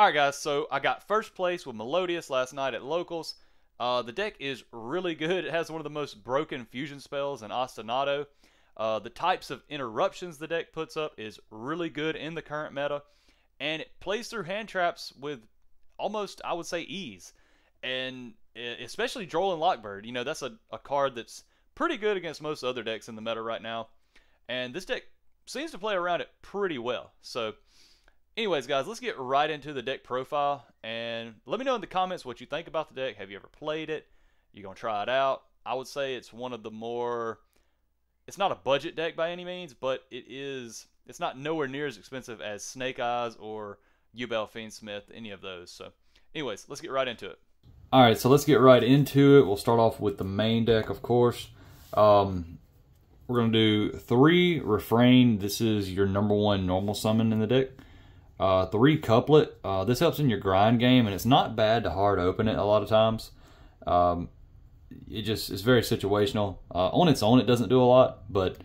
Alright guys, so I got first place with Melodious last night at Locals. The deck is really good. It has one of the most broken fusion spells in Ostinato. The types of interruptions the deck puts up is really good in the current meta. And it plays through hand traps with almost, I would say, ease. And especially Droll and Lockbird. You know, that's a card that's pretty good against most other decks in the meta right now. And this deck seems to play around it pretty well. So anyways, guys, let's get right into the deck profile, and let me know in the comments what you think about the deck. Have you ever played it? You gonna try it out? I would say it's one of the more, it's not a budget deck by any means, but it's not nowhere near as expensive as Snake Eyes or Yubel Fiendsmith, any of those. So anyways, let's get right into it. All right, so let's get right into it. We'll start off with the main deck, of course. We're going to do 3 Refrain. This is your -- normal summon in the deck. 3 Couplet. This helps in your grind game, and it's not bad to hard open it a lot of times. It's very situational. On its own, it doesn't do a lot, but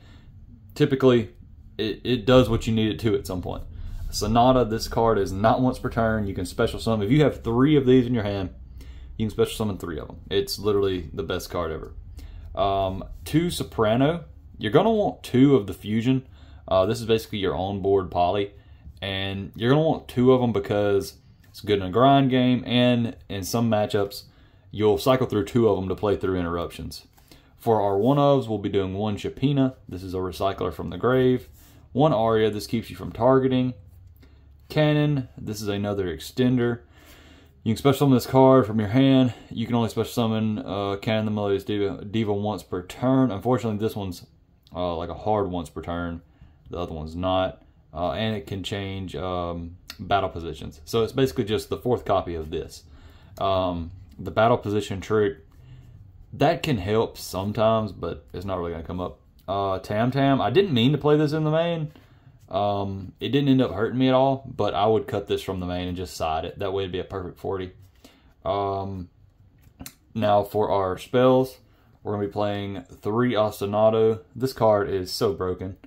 typically it does what you need it to at some point. Sonata, this card is not once per turn. You can special summon. If you have 3 of these in your hand, you can special summon 3 of them. It's literally the best card ever. 2 Soprano. You're going to want 2 of the fusion. This is basically your on-board poly. And you're going to want 2 of them because it's good in a grind game, and in some matchups, you'll cycle through 2 of them to play through interruptions. For our 1-ofs, we'll be doing 1 Chapina. This is a recycler from the grave. 1 Aria. This keeps you from targeting. Cannon. This is another extender. You can special summon this card from your hand. You can only special summon Cannon the Melodious Diva once per turn. Unfortunately, this one's like a hard once per turn. The other one's not. And it can change battle positions. So it's basically just the 4th copy of this. The battle position trick, that can help sometimes, but it's not really going to come up. Tam Tam, I didn't mean to play this in the main. It didn't end up hurting me at all, but I would cut this from the main and just side it. That way it'd be a perfect 40. Now for our spells, we're going to be playing 3 Ostinato. This card is so broken.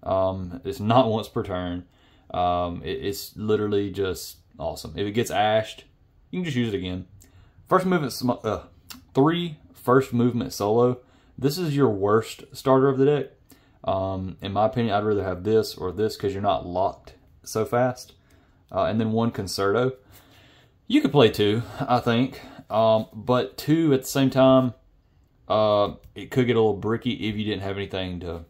It's not once per turn. It's literally just awesome. If it gets ashed, you can just use it again. First movement, 3 first movement solo. This is your worst starter of the deck. In my opinion, I'd rather have this or this because you're not locked so fast. And then 1 Concerto. You could play 2, I think. But 2 at the same time, it could get a little bricky if you didn't have anything to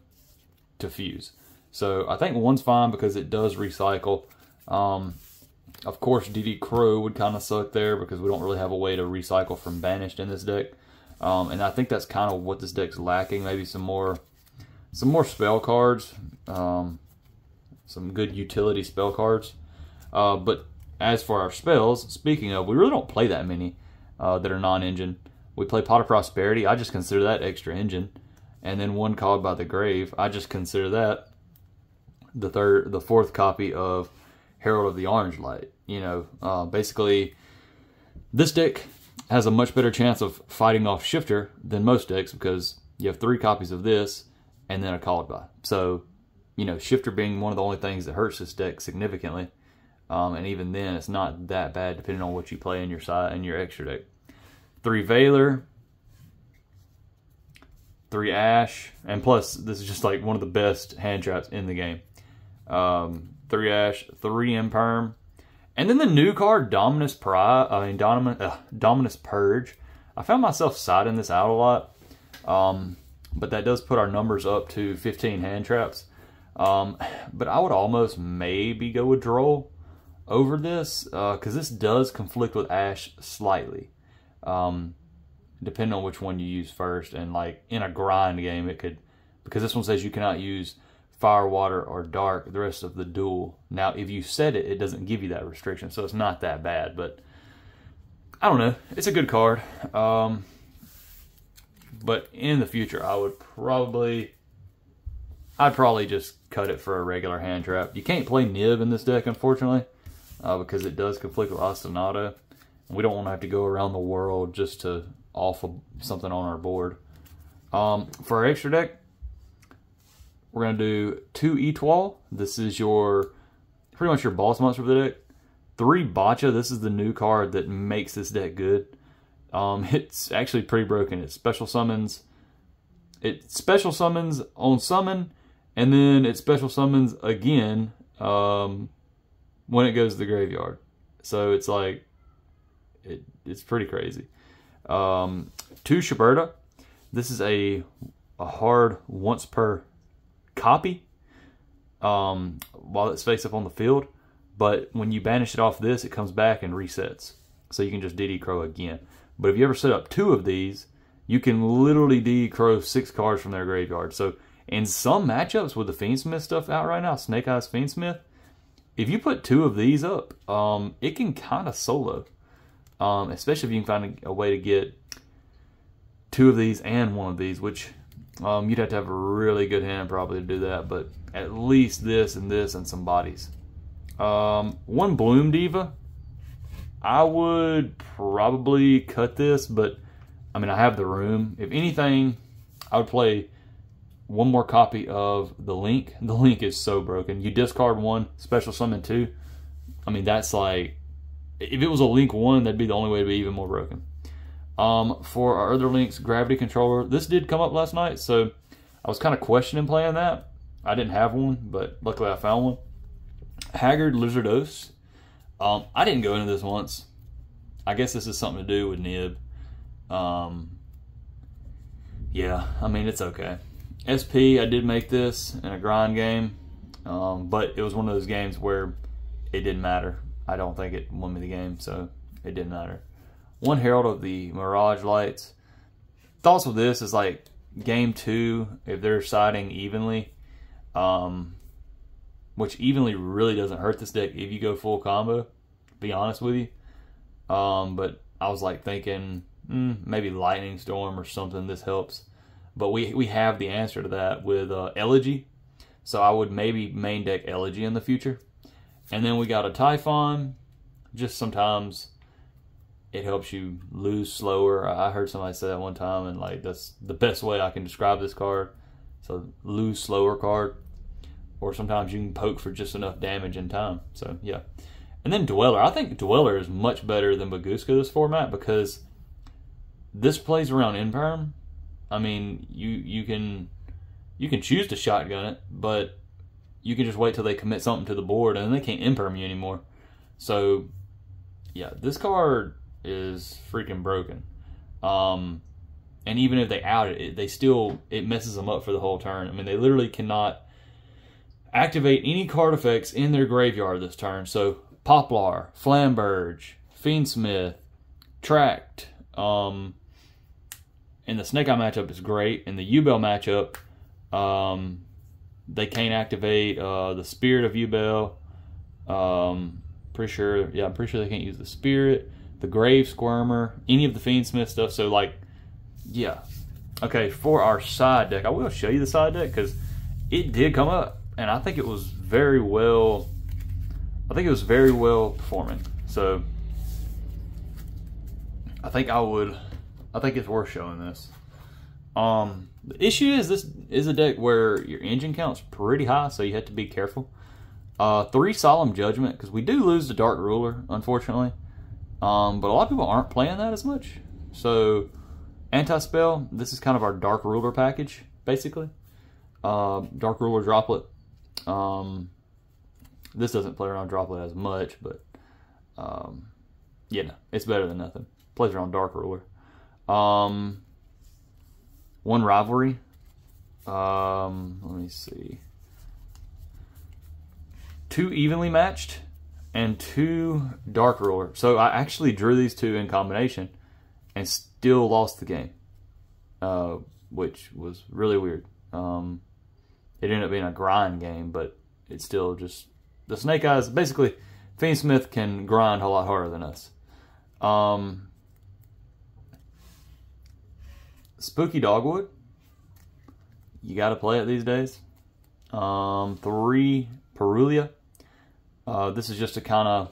fuse. So I think 1's fine because it does recycle. Of course, DD Crow would kind of suck there because we don't really have a way to recycle from Banished in this deck. And I think that's kind of what this deck's lacking. Maybe some more spell cards, some good utility spell cards. But as for our spells, speaking of, we really don't play that many that are non-engine. We play Pot of Prosperity. I just consider that extra engine. And then 1 Called by the Grave. I just consider that the 4th copy of Herald of the Orange Light. You know, basically, this deck has a much better chance of fighting off Shifter than most decks because you have 3 copies of this and then a Called by. So, you know, Shifter being one of the only things that hurts this deck significantly. And even then, it's not that bad depending on what you play in your side and your extra deck. 3 Veiler. 3 Ash, and plus this is just like one of the best hand traps in the game. 3 Ash, 3 Imperm, and then the new card Dominus Purge. I found myself siding this out a lot, but that does put our numbers up to 15 hand traps. But I would almost maybe go with Droll over this because this does conflict with Ash slightly. Depending on which one you use first, and like in a grind game it could, because this one says you cannot use fire, water, or dark the rest of the duel. Now if you set it, it doesn't give you that restriction, so it's not that bad, but I don't know, it's a good card. But in the future I'd probably just cut it for a regular hand trap. You can't play Nib in this deck, unfortunately, because it does conflict with Ostinato. We don't want to have to go around the world just to off of something on our board. For our extra deck, we're going to do 2 Etwall. This is pretty much your boss monster of the deck. 3 Botcha. This is the new card that makes this deck good. It's actually pretty broken. It special summons. It special summons on summon, and then it special summons again when it goes to the graveyard. So it's like, it's pretty crazy. 2 Shiberta. This is a hard once per copy while it's face up on the field. But when you banish it off this, it comes back and resets. So you can just DD Crow again. But if you ever set up 2 of these, you can literally DD Crow 6 cards from their graveyard. So in some matchups with the Fiendsmith stuff out right now, Snake Eyes Fiendsmith, if you put 2 of these up, it can kind of solo. Especially if you can find a way to get 2 of these and 1 of these, which you'd have to have a really good hand probably to do that. But at least this and some bodies. 1 Bloom Diva. I would probably cut this, but I mean, I have the room. If anything, I would play 1 more copy of the Link. The Link is so broken. You discard 1, special summon 2. I mean, that's like, if it was a Link 1, that'd be the only way to be even more broken. For our other Links, Gravity Controller. This did come up last night, so I was kind of questioning playing that. I didn't have one, but luckily I found one. Haggard Lizardos. I didn't go into this once. I guess this is something to do with Nib. Yeah, I mean, it's okay. SP, I did make this in a grind game, but it was one of those games where it didn't matter. I don't think it won me the game, so it didn't matter. 1 Herald of the Mirage Lights. Thoughts with this is like game 2, if they're siding evenly, which evenly really doesn't hurt this deck if you go full combo, to be honest with you. But I was like thinking maybe Lightning Storm or something, this helps. But we have the answer to that with Elegy. So I would maybe main deck Elegy in the future. And then we got a Typhon. Just sometimes it helps you lose slower. I heard somebody say that one time, and like that's the best way I can describe this card. So lose slower card. Or sometimes you can poke for just enough damage in time. So yeah. And then Dweller. I think Dweller is much better than Baguska this format because this plays around Imperm. I mean, you can choose to shotgun it, but you can just wait till they commit something to the board, and then they can't Imperm you anymore. So yeah, this card is freaking broken. And even if they out it, it messes them up for the whole turn. I mean, they literally cannot activate any card effects in their graveyard this turn. So Poplar, Flamberge, Fiendsmith, Tract, and the Snake Eye matchup is great. In the Ubel matchup, they can't activate the Spirit of Ubel. I'm pretty sure they can't use the Spirit, the Grave Squirmer, any of the Fiendsmith stuff. So like, yeah. Okay, for our side deck, I will show you the side deck because it did come up, and I think it was very well. I think it was very well performing. So I think it's worth showing this. The issue is this is a deck where your engine count's pretty high, so you have to be careful. 3 Solemn Judgment, because we do lose the Dark Ruler, unfortunately. But a lot of people aren't playing that as much. So Anti-Spell, this is kind of our Dark Ruler package, basically. Dark Ruler Droplet. This doesn't play around Droplet as much, but yeah, no, it's better than nothing. Plays around Dark Ruler. 1 Rivalry. Let me see. 2 Evenly Matched and 2 Dark Ruler. So I actually drew these 2 in combination and still lost the game, which was really weird. It ended up being a grind game, but it's still just the Snake Eyes. Basically, Fiendsmith can grind a lot harder than us. Spooky Dogwood. You got to play it these days. 3 Perulia. This is just to kind of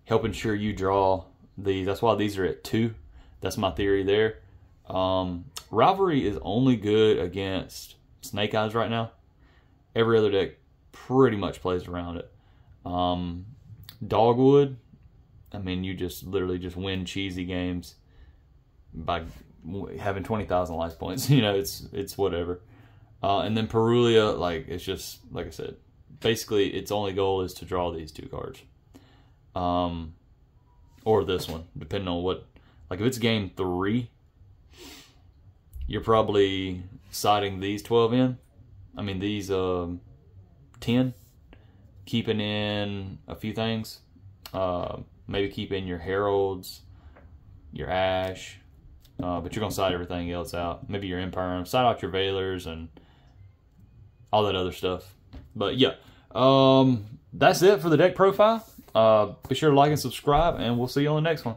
help ensure you draw these. That's why these are at 2. That's my theory there. Rivalry is only good against Snake Eyes right now. Every other deck pretty much plays around it. Dogwood, I mean, you just literally just win cheesy games by having 20,000 life points. You know, it's whatever. And then Perulia, like, it's just, like I said, basically its only goal is to draw these 2 cards. Or this one, depending on what, like if it's game 3, you're probably siding these 12 in. I mean, these 10, keeping in a few things. Maybe keep in your Heralds, your Ash, but you're going to side everything else out. Maybe your Imperm, side out your Veilers and all that other stuff. But yeah, that's it for the deck profile. Be sure to like and subscribe, and we'll see you on the next one.